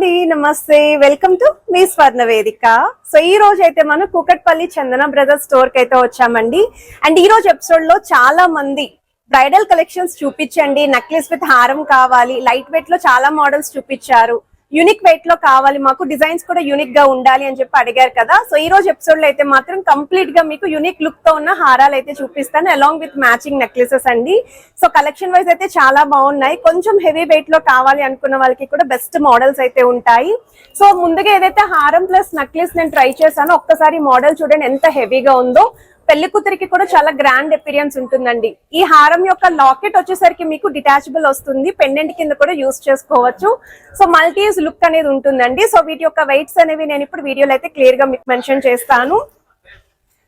అండి, నమస్తే. Welcome to me స్వర్ణ వేదిక. సో ఈ రోజు అయితే మనం కూకట్పల్లి చందన బ్రదర్స్ స్టోర్ కి అయితే వచ్చామండి. అండ్ ఈ రోజు ఎపిసోడ్ లో చాలా మంది బ్రైడల్ కలెక్షన్స్ చూపించండి, నెక్లెస్ విత్ హారం కావాలి, లైట్ వెయిట్ లో చాలా మోడల్స్ చూపించారు, యూనిక్ వెయిట్ లో కావాలి, మాకు డిజైన్స్ కూడా యూనిక్ గా ఉండాలి అని చెప్పి అడిగారు కదా. సో ఈ రోజు ఎపిసోడ్ లో అయితే మాత్రం కంప్లీట్ గా మీకు యూనిక్ లుక్ తో ఉన్న హారాలు అయితే చూపిస్తాను, అలాంగ్ విత్ మ్యాచింగ్ నెక్లెసెస్ అండి. సో కలెక్షన్ వైజ్ అయితే చాలా బాగున్నాయి. కొంచెం హెవీ వెయిట్ లో కావాలి అనుకున్న వాళ్ళకి కూడా బెస్ట్ మోడల్స్ అయితే ఉంటాయి. సో ముందుగా ఏదైతే హారం ప్లస్ నెక్లెస్ నేను ట్రై చేశానో ఒక్కసారి మోడల్ చూడండి ఎంత హెవీగా ఉందో. పెళ్లి కూతురికి కూడా చాలా గ్రాండ్ అపిరియన్స్ ఉంటుందండి. ఈ హారం యొక్క లాకెట్ వచ్చేసరికి మీకు డిటాచబుల్ వస్తుంది, పెండెంట్ కింద కూడా యూస్ చేసుకోవచ్చు. సో మల్టీ యూజ్ లుక్ అనేది ఉంటుందండి. సో వీటి యొక్క వెయిట్స్ అనేవి నేను ఇప్పుడు వీడియోలో అయితే క్లియర్ గా మీకు మెన్షన్ చేస్తాను.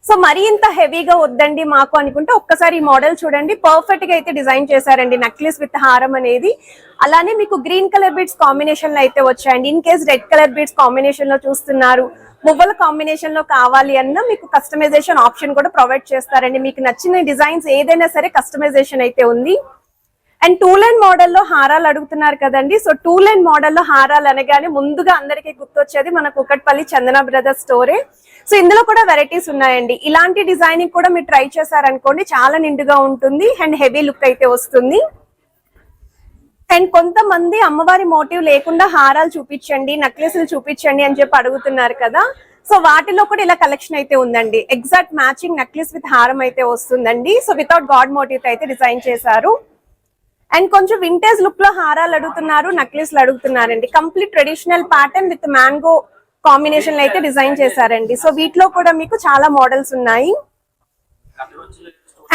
సో మరీ ఇంత హెవీగా వద్దండి మాకు అనుకుంటే ఒక్కసారి ఈ మోడల్ చూడండి, పర్ఫెక్ట్ గా అయితే డిజైన్ చేశారండి నెక్లెస్ విత్ హారం అనేది. అలానే మీకు గ్రీన్ కలర్ బీడ్స్ కాంబినేషన్ లో అయితే వచ్చాయండి. In case red colour beads combination లో చూస్తున్నారు, మువ్వల కాంబినేషన్ లో కావాలి అన్న మీకు కస్టమైజేషన్ ఆప్షన్ కూడా ప్రొవైడ్ చేస్తారండి. మీకు నచ్చిన డిజైన్స్ ఏదైనా సరే కస్టమైజేషన్ అయితే ఉంది. అండ్ టూ లైన్ మోడల్లో హారాలు అడుగుతున్నారు కదండి. సో టూ లైన్ మోడల్లో హారాలు అనగానే ముందుగా అందరికీ గుర్తొచ్చేది మన కూకట్పల్లి చందన బ్రదర్స్ స్టోరే. సో ఇందులో కూడా వెరైటీస్ ఉన్నాయండి. ఇలాంటి డిజైనింగ్ కూడా మీరు ట్రై చేశారనుకోండి చాలా నిండుగా ఉంటుంది అండ్ హెవీ లుక్ అయితే వస్తుంది. అండ్ కొంతమంది అమ్మవారి మోటివ్ లేకుండా హారాలు చూపించండి, నెక్లెస్లు చూపించండి అని చెప్పి అడుగుతున్నారు కదా. సో వాటిలో కూడా ఇలా కలెక్షన్ అయితే ఉందండి. ఎగ్జాక్ట్ మ్యాచింగ్ నెక్లెస్ విత్ హారం అయితే వస్తుందండి. సో వితౌట్ గాడ్ మోటివ్ అయితే డిజైన్ చేశారు. అండ్ కొంచెం వింటేజ్ లుక్ లో హారాలు అడుగుతున్నారు, నెక్లెస్లు అడుగుతున్నారండి. Complete traditional pattern with mango combination లో అయితే డిజైన్ చేశారండి. సో వీటిలో కూడా మీకు చాలా మోడల్స్ ఉన్నాయి.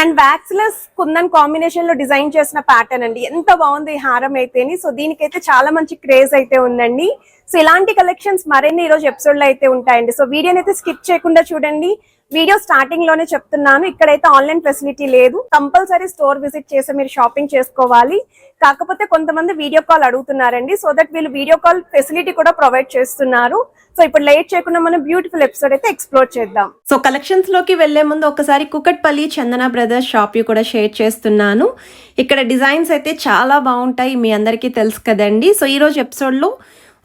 అండ్ వ్యాక్స్లెస్ కుందన్ కాంబినేషన్ లో డిజైన్ చేసిన ప్యాటర్న్ అండి. ఎంత బాగుంది ఈ హారం అయితేని. సో దీనికైతే చాలా మంచి క్రేజ్ అయితే ఉందండి. సో ఇలాంటి కలెక్షన్స్ మరిన్ని ఈ రోజు ఎపిసోడ్ లో అయితే ఉంటాయండి. సో వీడియోని అయితే స్కిప్ చేయకుండా చూడండి. వీడియో స్టార్టింగ్ లోనే చెప్తున్నాను, ఇక్కడైతే ఆన్లైన్ ఫెసిలిటీ లేదు, కంపల్సరీ స్టోర్ విజిట్ చేసి మీరు షాపింగ్ చేసుకోవాలి. కాకపోతే కొంతమంది వీడియో కాల్ అడుగుతున్నారండి. సో దట్ వీళ్ళు వీడియో కాల్ ఫెసిలిటీ కూడా ప్రొవైడ్ చేస్తున్నారు. సో ఇప్పుడు లేట్ చేయకుండా మనం బ్యూటిఫుల్ ఎపిసోడ్ అయితే ఎక్స్ప్లోర్ చేద్దాం. సో కలెక్షన్స్ లోకి వెళ్లే ముందు ఒకసారి కూకట్పల్లి చందన బ్రదర్స్ షాప్ కూడా షేర్ చేస్తున్నాను. ఇక్కడ డిజైన్స్ అయితే చాలా బాగుంటాయి, మీ అందరికీ తెలుసు కదండి. సో ఈ రోజు ఎపిసోడ్ లో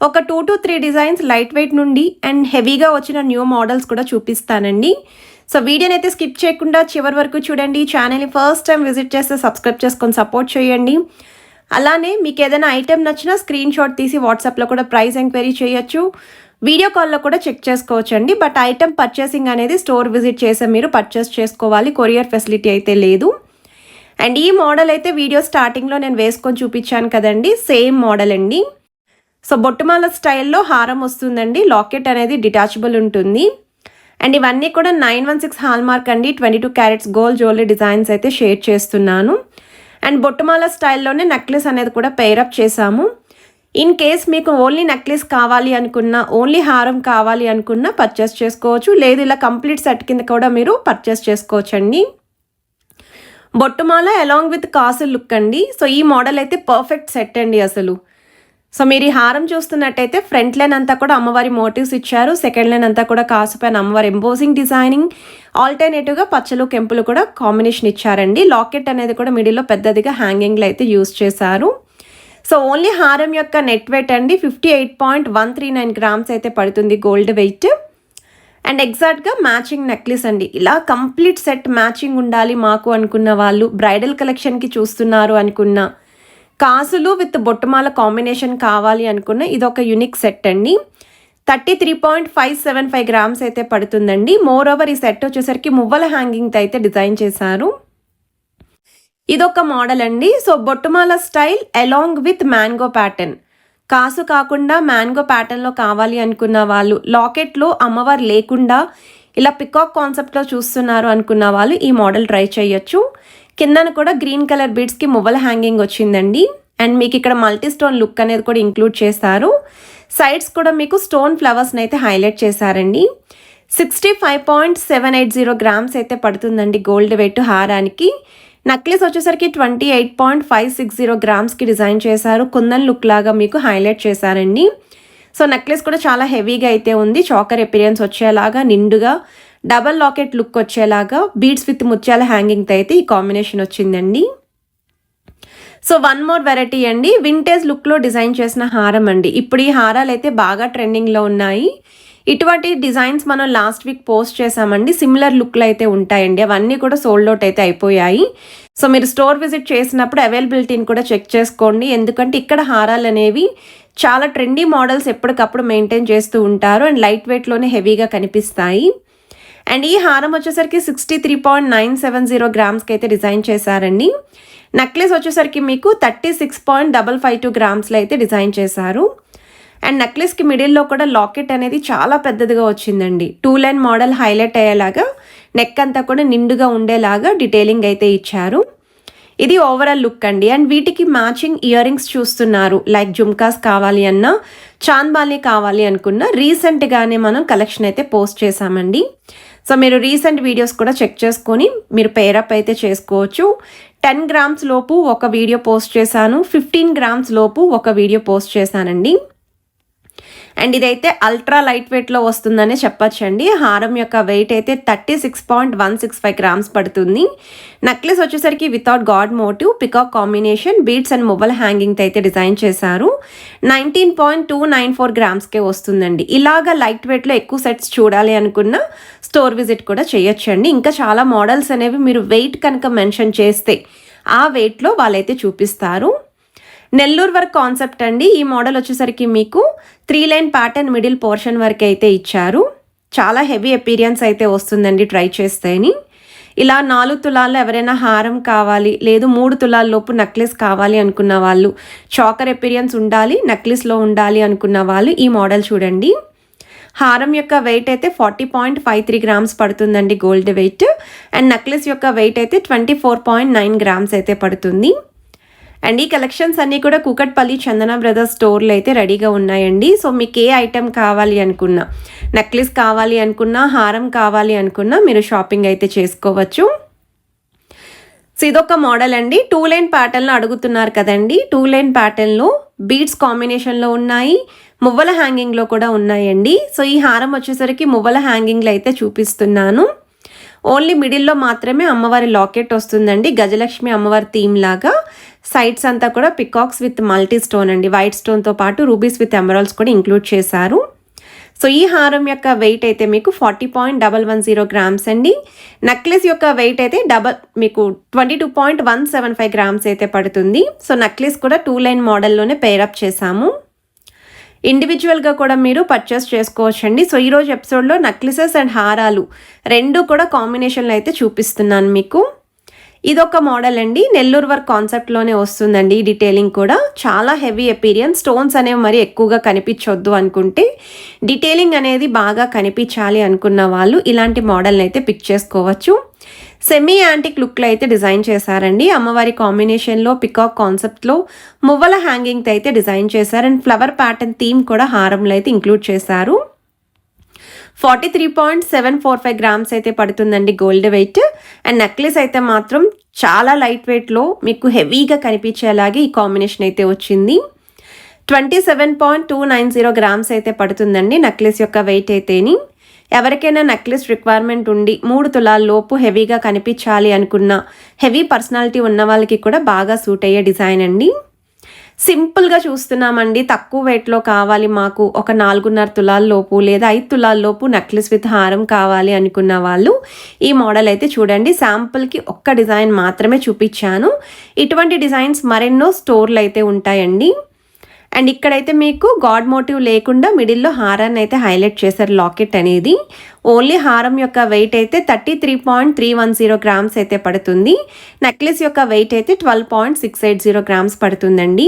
ఒక 2 to 3 డిజైన్స్ లైట్ వెయిట్ నుండి అండ్ హెవీగా వచ్చిన న్యూ మోడల్స్ కూడా చూపిస్తానండి. సో వీడియోని అయితే స్కిప్ చేయకుండా చివరి వరకు చూడండి. ఛానల్ని ఫస్ట్ టైం విజిట్ చేస్తే సబ్స్క్రైబ్ చేసుకొని సపోర్ట్ చేయండి. అలానే మీకు ఏదైనా ఐటెం నచ్చినా స్క్రీన్ షాట్ తీసి వాట్సాప్లో కూడా ప్రైస్ ఎంక్వైరీ చేయొచ్చు, వీడియో కాల్లో కూడా చెక్ చేసుకోవచ్చు అండి. బట్ ఐటెం పర్చేసింగ్ అనేది స్టోర్ విజిట్ చేసే మీరు పర్చేస్ చేసుకోవాలి, కొరియర్ ఫెసిలిటీ అయితే లేదు. అండ్ ఈ మోడల్ అయితే వీడియో స్టార్టింగ్లో నేను వేసుకొని చూపించాను కదండి, సేమ్ మోడల్ అండి. సో బొట్టుమాల స్టైల్లో హారం వస్తుందండి, లాకెట్ అనేది డిటాచబుల్ ఉంటుంది. అండ్ ఇవన్నీ కూడా 916 హాల్ మార్క్ అండి, 22 క్యారెట్స్ గోల్డ్ జ్యువెలరీ డిజైన్స్ అయితే షేర్ చేస్తున్నాను. అండ్ బొట్టుమాల స్టైల్లోనే నెక్లెస్ అనేది కూడా పేరప్ చేసాము. ఇన్ కేస్ మీకు ఓన్లీ నెక్లెస్ కావాలి అనుకున్నా, ఓన్లీ హారం కావాలి అనుకున్నా పర్చేస్ చేసుకోవచ్చు, లేదు ఇలా కంప్లీట్ సెట్ కింద కూడా మీరు పర్చేస్ చేసుకోవచ్చు అండి. బొట్టుమాల అలాంగ్ విత్ కాసు లుక్ అండి. సో ఈ మోడల్ అయితే పర్ఫెక్ట్ సెట్ అండి అసలు. సో మీరు ఈ హారం చూస్తున్నట్టయితే ఫ్రంట్ లైన్ అంతా కూడా అమ్మవారి మోటివ్స్ ఇచ్చారు, సెకండ్ లైన్ అంతా కూడా కాసు పైన అమ్మవారి ఎంబోసింగ్ డిజైనింగ్, ఆల్టర్నేటివ్గా పచ్చలు కెంపులు కూడా కాంబినేషన్ ఇచ్చారండి. లాకెట్ అనేది కూడా మిడిల్లో పెద్దదిగా హ్యాంగింగ్లో అయితే యూస్ చేశారు. సో ఓన్లీ హారం యొక్క నెట్ వెయిట్ అండి 58.139 గ్రామ్స్ అయితే పడుతుంది గోల్డ్ వెయిట్. అండ్ ఎగ్జాక్ట్గా మ్యాచింగ్ నెక్లెస్ అండి. ఇలా కంప్లీట్ సెట్ మ్యాచింగ్ ఉండాలి మాకు అనుకున్న వాళ్ళు, బ్రైడల్ కలెక్షన్కి చూస్తున్నారు అనుకున్న, కాసులు విత్ బొట్టుమాల కాంబినేషన్ కావాలి అనుకున్న ఇది ఒక యూనిక్ సెట్ అండి. 33.575 గ్రామ్స్ అయితే పడుతుందండి. మోర్ ఓవర్ ఈ సెట్ వచ్చేసరికి మువ్వల హ్యాంగింగ్తో అయితే డిజైన్ చేశారు. ఇదొక మోడల్ అండి. సో బొట్టుమాల style along with mango pattern, కాసు కాకుండా మ్యాంగో ప్యాటర్న్లో కావాలి అనుకున్న వాళ్ళు, లాకెట్లో అమ్మవారు లేకుండా ఇలా పికాక్ కాన్సెప్ట్లో చూస్తున్నారు అనుకున్న వాళ్ళు ఈ మోడల్ ట్రై చేయొచ్చు. కిందన కూడా గ్రీన్ కలర్ బీడ్స్కి మువ్వల హ్యాంగింగ్ వచ్చిందండి. అండ్ మీకు ఇక్కడ మల్టీ స్టోన్ లుక్ అనేది కూడా ఇంక్లూడ్ చేస్తారు. సైడ్స్ కూడా మీకు స్టోన్ ఫ్లవర్స్ని అయితే హైలైట్ చేశారండి. 65.780 గ్రామ్స్ అయితే పడుతుందండి గోల్డ్ వెయిట్ హారానికి. నెక్లెస్ వచ్చేసరికి 28.560 గ్రామ్స్కి డిజైన్ చేశారు, కుందన్ లుక్ లాగా మీకు హైలైట్ చేశారండి. సో నెక్లెస్ కూడా చాలా హెవీగా అయితే ఉంది, చాకర్ ఎపిరియన్స్ వచ్చేలాగా నిండుగా డబల్ లాకెట్ లుక్ వచ్చేలాగా బీడ్స్ విత్ ముత్యాల హ్యాంగింగ్తో అయితే ఈ కాంబినేషన్ వచ్చిందండి. సో వన్ మోర్ వెరైటీ అండి, వింటేజ్ లుక్లో డిజైన్ చేసిన హారం అండి. ఇప్పుడు ఈ హారాలు అయితే బాగా ట్రెండింగ్లో ఉన్నాయి. ఇటువంటి డిజైన్స్ మనం లాస్ట్ వీక్ పోస్ట్ చేసామండి. సిమిలర్ లుక్లో అయితే ఉంటాయండి. అవన్నీ కూడా సోల్డ్ అవుట్ అయితే అయిపోయాయి. సో మీరు స్టోర్ విజిట్ చేసినప్పుడు అవైలబిలిటీని కూడా చెక్ చేసుకోండి. ఎందుకంటే ఇక్కడ హారాలు అనేవి చాలా ట్రెండీ మోడల్స్ ఎప్పటికప్పుడు మెయింటైన్ చేస్తూ ఉంటారు అండ్ లైట్ వెయిట్లోనే హెవీగా కనిపిస్తాయి. అండ్ ఈ హారం వచ్చేసరికి 63.970 గ్రామ్స్కి అయితే డిజైన్ చేశారండి. నెక్లెస్ వచ్చేసరికి మీకు 36.552 గ్రామ్స్లో అయితే డిజైన్ చేశారు. అండ్ నెక్లెస్కి మిడిల్లో కూడా లాకెట్ అనేది చాలా పెద్దదిగా వచ్చిందండి. 2 లైన్ మోడల్ హైలైట్ అయ్యేలాగా నెక్ అంతా కూడా నిండుగా ఉండేలాగా డీటెయిలింగ్ అయితే ఇచ్చారు. ఇది ఓవరాల్ లుక్ అండి. అండ్ వీటికి మ్యాచింగ్ ఇయర్ రింగ్స్ చూస్తున్నారు. లైక్ జుమ్కాస్ కావాలి అన్నా, చాంద్బాలి కావాలి అనుకున్నా రీసెంట్గానే మనం కలెక్షన్ అయితే పోస్ట్ చేసామండి. సో మీరు రీసెంట్ వీడియోస్ కూడా చెక్ చేసుకొని మీరు పేరప్ అయితే చేసుకోవచ్చు. 10 గ్రామ్స్ లోపు ఒక వీడియో పోస్ట్ చేశాను, 15 గ్రామ్స్ లోపు ఒక వీడియో పోస్ట్ చేశానండి. అండ్ ఇదైతే అల్ట్రా లైట్ వెయిట్లో వస్తుందనే చెప్పచ్చండి. హారం యొక్క వెయిట్ అయితే 36.165 గ్రామ్స్ పడుతుంది. నెక్లెస్ వచ్చేసరికి without god motive, peacock combination, beads and mobile hanging అయితే డిజైన్ చేశారు. 19.294 గ్రామ్స్కే వస్తుందండి. ఇలాగా లైట్ వెయిట్లో ఎక్కువ సెట్స్ చూడాలి అనుకున్న స్టోర్ విజిట్ కూడా చేయొచ్చండి. ఇంకా చాలా మోడల్స్ అనేవి మీరు వెయిట్ కనుక మెన్షన్ చేస్తే ఆ వెయిట్లో వాళ్ళైతే చూపిస్తారు. నెల్లూరు వర్క్ కాన్సెప్ట్ అండి. ఈ మోడల్ వచ్చేసరికి మీకు 3 లైన్ ప్యాటర్న్ మిడిల్ పోర్షన్ వరకు అయితే ఇచ్చారు. చాలా హెవీ అపీరియన్స్ అయితే వస్తుందండి ట్రై చేస్తేని. ఇలా 4 తులాల్లో ఎవరైనా హారం కావాలి, లేదు 3 తులాల లోపు నెక్లెస్ కావాలి అనుకున్న వాళ్ళు, చాకర్ అపీరియన్స్ ఉండాలి, నెక్లెస్లో ఉండాలి అనుకున్న వాళ్ళు ఈ మోడల్ చూడండి. హారం యొక్క వెయిట్ అయితే 40.53 గ్రామ్స్ పడుతుందండి గోల్డ్ వెయిట్. అండ్ నెక్లెస్ యొక్క వెయిట్ అయితే 24.9 గ్రామ్స్ అయితే పడుతుంది. అండ్ ఈ కలెక్షన్స్ అన్నీ కూడా కూకట్పల్లి చందన బ్రదర్స్ స్టోర్లో అయితే రెడీగా ఉన్నాయండి. సో మీకు ఏ ఐటెం కావాలి అనుకున్నా, నెక్లెస్ కావాలి అనుకున్నా, హారం కావాలి అనుకున్నా మీరు షాపింగ్ అయితే చేసుకోవచ్చు. సో ఇదొక మోడల్ అండి. 2 లైన్ ప్యాటర్న్లో అడుగుతున్నారు కదండి. 2 లైన్ ప్యాటర్న్లో బీడ్స్ కాంబినేషన్లో ఉన్నాయి, మువ్వల హ్యాంగింగ్లో కూడా ఉన్నాయండి. సో ఈ హారం వచ్చేసరికి మువ్వల హ్యాంగింగ్లో అయితే చూపిస్తున్నాను. ఓన్లీ మిడిల్లో మాత్రమే అమ్మవారి లాకెట్ వస్తుందండి. గజలక్ష్మి అమ్మవారి థీమ్ లాగా సైడ్స్ అంతా కూడా పికాక్స్ విత్ మల్టీ స్టోన్ అండి. వైట్ స్టోన్తో పాటు రూబీస్ విత్ ఎమరాల్డ్స్ కూడా ఇంక్లూడ్ చేశారు. సో ఈ హారం యొక్క వెయిట్ అయితే మీకు 40.110 గ్రామ్స్ అండి. నెక్లెస్ యొక్క వెయిట్ అయితే మీకు 22.175 గ్రామ్స్ అయితే పడుతుంది. సో నెక్లెస్ కూడా 2 లైన్ మోడల్లోనే పేరప్ చేశాము. ఇండివిజువల్గా కూడా మీరు పర్చేస్ చేసుకోవచ్చండి. సో ఈరోజు ఎపిసోడ్లో నెక్లెసెస్ అండ్ హారాలు రెండు కూడా కాంబినేషన్లో అయితే చూపిస్తున్నాను మీకు. ఇదొక మోడల్ అండి. నెల్లూరు వర్క్ కాన్సెప్ట్లోనే వస్తుందండి. ఈ డీటెయిలింగ్ కూడా చాలా హెవీ అపీరియన్స్, స్టోన్స్ అనేవి మరి ఎక్కువగా కనిపించొద్దు అనుకుంటే, డీటెయిలింగ్ అనేది బాగా కనిపించాలి అనుకున్న వాళ్ళు ఇలాంటి మోడల్ని అయితే పిక్ చేసుకోవచ్చు. సెమీ యాంటిక్ లుక్లో అయితే డిజైన్ చేశారండి. అమ్మవారి కాంబినేషన్లో పికాక్ కాన్సెప్ట్లో మువ్వల హ్యాంగింగ్తో అయితే డిజైన్ చేశారు. అండ్ ఫ్లవర్ ప్యాటర్న్ థీమ్ కూడా హారంలో అయితే ఇంక్లూడ్ చేశారు. 43.745 గ్రామ్స్ అయితే పడుతుందండి గోల్డ్ వెయిట్. అండ్ నెక్లెస్ అయితే మాత్రం చాలా లైట్ వెయిట్లో మీకు హెవీగా కనిపించేలాగే ఈ కాంబినేషన్ అయితే వచ్చింది. 27.290 గ్రామ్స్ అయితే పడుతుందండి నెక్లెస్ యొక్క వెయిట్ అయితేని. ఎవరికైనా నెక్లెస్ రిక్వైర్మెంట్ ఉండి 3 తులాల లోపు హెవీగా కనిపించాలి అనుకున్న హెవీ పర్సనాలిటీ ఉన్న వాళ్ళకి కూడా బాగా సూట్ అయ్యే డిజైన్ అండి. సింపుల్గా చూస్తున్నామండి, తక్కువ వెయిట్లో కావాలి మాకు, ఒక 4.5 తులాల లోపు లేదా 5 తులాల లోపు నెక్లెస్ విత్ హారం కావాలి అనుకున్న వాళ్ళు ఈ మోడల్ అయితే చూడండి. శాంపుల్కి ఒక్క డిజైన్ మాత్రమే చూపించాను. ఇటువంటి డిజైన్స్ మరెన్నో స్టోర్లు అయితే ఉంటాయండి. అండ్ ఇక్కడైతే మీకు గాడ్ మోటివ్ లేకుండా మిడిల్లో హారాన్ని అయితే హైలైట్ చేశారు లాకెట్ అనేది. ఓన్లీ హారం యొక్క వెయిట్ అయితే 33.310 గ్రామ్స్ అయితే పడుతుంది. నెక్లెస్ యొక్క వెయిట్ అయితే 12.680 గ్రామ్స్ పడుతుందండి.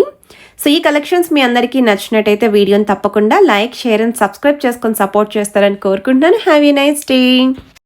సో ఈ కలెక్షన్స్ మీ అందరికీ నచ్చినట్టయితే వీడియోని తప్పకుండా లైక్, షేర్ అండ్ సబ్స్క్రైబ్ చేసుకొని సపోర్ట్ చేస్తారని కోరుకుంటున్నాను. Have a nice day.